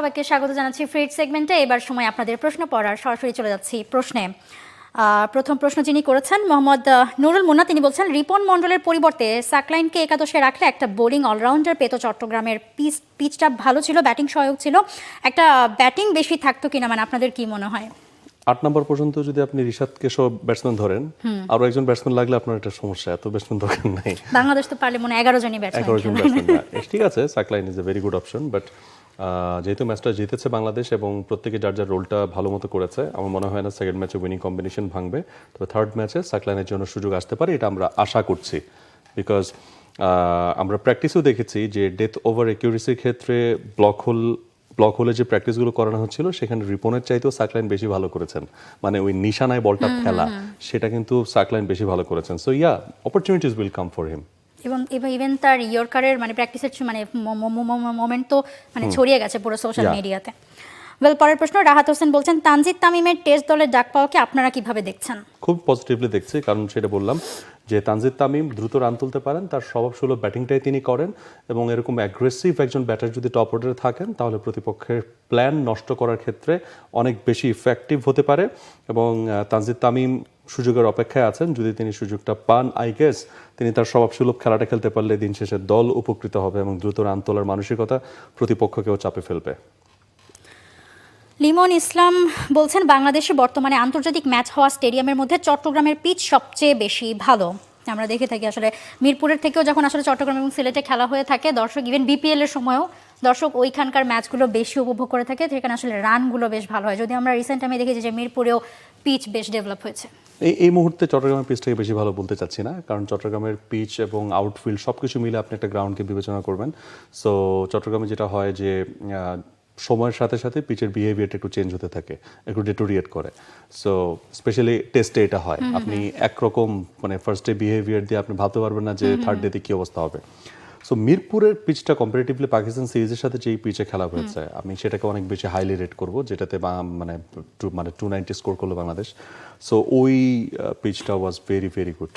সবাইকে স্বাগত জানাচ্ছি ফ্রিড সেগমেন্টে। এবার সময় আপনাদের প্রশ্ন পড়ার। সরাসরি চলে যাচ্ছি প্রশ্নে। প্রথম প্রশ্ন যিনি করেছেন মোহাম্মদ নুরুল মুন্না, তিনি বলছেন রিপন মণ্ডলের পরিবর্তে সাকলাইনকে একাদশে রাখলে একটা বোলিং অলরাউন্ডার পেত। চট্টগ্রামের পিচটা ভালো ছিল, ব্যাটিং সহায়ক ছিল, একটা ব্যাটিং বেশি থাকতো কিনা, মানে আপনাদের কি মনে হয়? 8 নম্বর পর্যন্ত যদি আপনি রিশাদকে সব ব্যাটসম্যান ধরেন, আরো একজন ব্যাটসম্যান লাগলে আপনার একটা সমস্যা, এত ব্যাটসম্যান দরকার নাই। বাংলাদেশ তো পারলে মনে 11 জনই ব্যাটসম্যান। ঠিক আছে, Saqlain is a very good option, but যেহেতু ম্যাচটা জিতেছে বাংলাদেশ এবং প্রত্যেকে যার যার রোলটা ভালো মতো করেছে, আমার মনে হয় না সেকেন্ড ম্যাচে উইনিং কম্বিনেশন ভাঙবে। তবে থার্ড ম্যাচে সাকলাইনের জন্য সুযোগ আসতে পারে, এটা আমরা আশা করছি। বিকজ আমরা প্র্যাকটিসেও দেখেছি যে ডেথ ওভার একিউরেসির ক্ষেত্রে ব্লক হোলে যে প্র্যাকটিসগুলো করানো হচ্ছিল সেখানে রিপনের চাইতেও সাকলাইন বেশি ভালো করেছেন। মানে ওই নিশানায় বলটা ফেলা, সেটা কিন্তু সাকলাইন বেশি ভালো করেছেন। So yeah, opportunities will come for him. এবং ইভেন তার ইয়র্কারের মানে প্র্যাকটিসের মানে মোমেন্ট তো মানে ছড়িয়ে গেছে পুরো সোশ্যাল মিডিয়াতে। পরের প্রশ্ন, রাহাত হোসেন বলছেন তানজিদ তামিমের টেস্ট দলের ডাক পাওয়াকে আপনারা কিভাবে দেখছেন? খুব পজিটিভলি দেখছি, কারণ সেটা বললাম যে তানজিদ তামিম দ্রুত রান তুলতে পারেন, তার স্বভাবসুলভ ব্যাটিংটাই তিনি করেন এবং এরকম অ্যাগ্রেসিভ একজন ব্যাটার যদি টপ অর্ডারে থাকেন তাহলে প্রতিপক্ষের প্ল্যান নষ্ট করার ক্ষেত্রে অনেক বেশি ইফেক্টিভ হতে পারে। এবং তানজিদ তামিম সুযোগের অপেক্ষায় আছেন, যদি তিনি সুযোগটা পান আই গেস তিনি তার স্বভাবসুলভ খেলাটা খেলতে পারলে দিন শেষে দল উপকৃত হবে এবং দ্রুত রান তোলার মানসিকতা প্রতিপক্ষকেও চাপে ফেলবে। লিমন ইসলাম বলছেন বাংলাদেশে বর্তমানে আন্তর্জাতিক ম্যাচ হওয়া স্টেডিয়ামের মধ্যে চট্টগ্রামের পিচ সবচেয়ে বেশি ভালো। আমরা দেখে থাকি আসলে মিরপুরের থেকেও যখন আসলে চট্টগ্রাম এবং সিলেটে খেলা হয়ে থাকে, দর্শক ইভেন বিপিএল এর সময়ও দর্শক ওইখানকার ম্যাচগুলো বেশি উপভোগ করে থাকে, সেখানে আসলে রানগুলো বেশ ভালো হয়। যদি আমরা রিসেন্ট টাইমে দেখেছি যে মিরপুরেও পিচ বেশ ডেভেলপ হয়েছে। এই মুহূর্তে চট্টগ্রামের পিচটাকে বেশি ভালো বলতে চাচ্ছি না, কারণ চট্টগ্রামের পিচ এবং আউটফিল্ড সব কিছু মিলে আপনি একটা গ্রাউন্ডকে বিবেচনা করবেন। সো চট্টগ্রামে যেটা হয় যে সময়ের সাথে সাথে পিচের বিহেভিয়ারটা একটু চেঞ্জ হতে থাকে, একটু ডেটোরিয়েট করে। সো স্পেশালি টেস্টে এটা হয়, আপনি একরকম মানে ফার্স্ট ডে বিহেভিয়ার দিয়ে আপনি ভাবতে পারবেন না যে থার্ড ডেতে কী অবস্থা হবে। সো মিরপুরের পিচটা কম্পারেটিভলি পাকিস্তান সিরিজের সাথে যেই পিচে খেলা হয়েছে, আমি সেটাকে অনেক বেশি হাইলি রেট করবো, যেটাতে মানে 290 স্কোর করলো বাংলাদেশ। সো ওই পিচটা ওয়াজ ভেরি ভেরি গুড।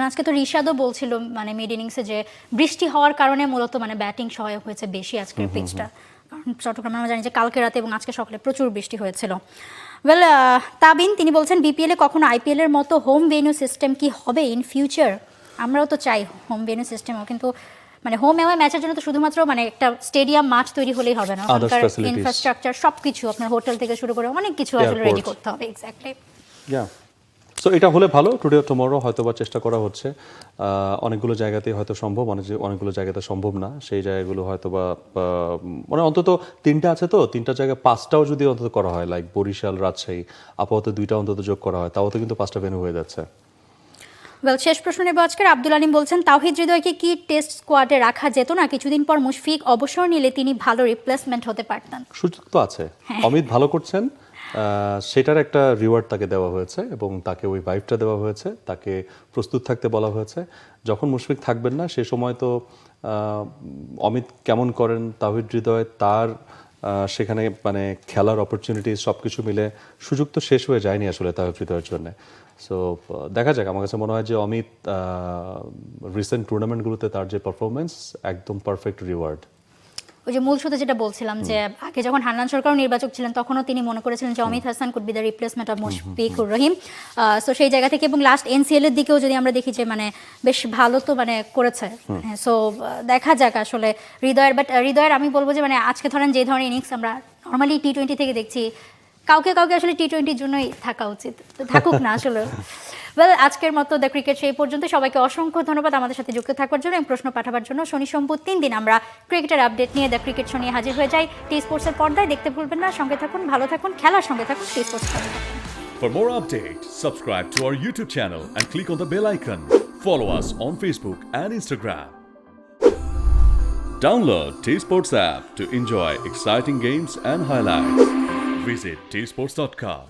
আজকে তো রিশাদও বলছিল মানে মিড ইনিংসে যে বৃষ্টি হওয়ার কারণে মূলত মানে ব্যাটিং সহায়ক হয়েছে বেশি আজকের পিচটা। কারণ চট্টগ্রামে আমরা জানি যে কালকে রাতে এবং আজকে সকালে প্রচুর বৃষ্টি হয়েছিল। তাবিন তিনি বলছেন বিপিএলে কখনো আইপিএল এর মতো হোম ভেন্যু সিস্টেম কি হবে ইন ফিউচার? আমরাও তো চাই হোম ভেন্যু সিস্টেমও, কিন্তু মানে হোম অ্যাওয়ে ম্যাচের জন্য তো শুধুমাত্র মানে একটা স্টেডিয়াম মাঠ তৈরি হলেই হবে না, ওখানকার ইনফ্রাস্ট্রাকচার সবকিছু আপনার হোটেল থেকে শুরু করে অনেক কিছু আসলে রেডি করতে হবে। এক্স্যাক্টলি, সো এটা হলে ভালো। টুডে টুমরো হয়তো বা চেষ্টা করা হচ্ছে, অনেকগুলো জায়গাতেই হয়তো সম্ভব, অনেকগুলো জায়গাতে সম্ভব না। সেই জায়গাগুলো হয়তো বা মানে অন্তত 3টা আছে, তো 3টা জায়গায় 5টাও যদি অন্তত করা হয়, লাইক বরিশাল, রাজশাহী, আপাতত 2টা অন্তত যোগ করা হয়, তাও তো কিন্তু 5টা ভেন্যু হয়ে যাচ্ছে। শেষ প্রশ্ন নেব আজকের। আব্দুল আলিম বলছেন তাওহিদ হৃদয়কে কি টেস্ট স্কোয়াডে রাখা যেত না? কিছুদিন পর মুশফিক অবসর নিলে তিনি ভালো রিপ্লেসমেন্ট হতে পারতেন। সুযোগ তো আছে, অমিত ভালো করছেন, সেটার একটা রিওয়ার্ড তাকে দেওয়া হয়েছে এবং তাকে ওই ভাইবটা দেওয়া হয়েছে, তাকে প্রস্তুত থাকতে বলা হয়েছে। যখন মুশফিক থাকবেন না সে সময় তো অমিত কেমন করেন, তাওহিদ হৃদয় তার সেখানে মানে খেলার অপরচুনিটি সব কিছু মিলে সুযোগ তো শেষ হয়ে যায়নি আসলে তাওহিদ হৃদয়ের জন্য। সো দেখা যাক, আমার কাছে মনে হয় যে অমিত রিসেন্ট টুর্নামেন্টগুলোতে তার যে পারফরমেন্স একদম পারফেক্ট রিওয়ার্ড। ওই যে মূল শুধু যেটা বলছিলাম যে আগে যখন হান্নান সরকারও নির্বাচক ছিলেন তখনও তিনি মনে করেছিলেন যে Amit Hasan could be the replacement of Mushfiqur Rahim. So সেই জায়গা থেকে এবং লাস্ট এনসিএল এর দিকেও যদি আমরা দেখি যে মানে বেশ ভালো তো মানে করেছে। সো দেখা যাক আসলে হৃদয়ের আমি বলবো যে মানে আজকে ধরেন যে ধরনের ইনিংস আমরা নর্মালি টি-20 থেকে দেখছি, কাউকে আসলে টি-20-র জন্যই থাকা উচিত, থাকুক না আসলে। আজকের মতো দ্য ক্রিকেট সেই পর্যন্ত। সবাইকে অসংখ্য ধন্যবাদ আমাদের সাথে যুক্ত থাকার জন্য এবং প্রশ্ন পাঠাবার জন্য। শনি সোম 3 দিন আমরা ক্রিকেটের আপডেট নিয়ে দ্য ক্রিকেট শো নিয়ে হাজির হয়ে যাই টি স্পোর্টসের পর্দায়। দেখতে ভুলবেন না। সঙ্গে থাকুন, ভালো থাকুন, খেলার সঙ্গে থাকুন, টি স্পোর্টস সঙ্গে থাকুন। For more updates, subscribe to our YouTube channel and click on the bell icon. Follow us on Facebook and Instagram. Download T Sports app to enjoy exciting games and highlights. Visit tsports.com.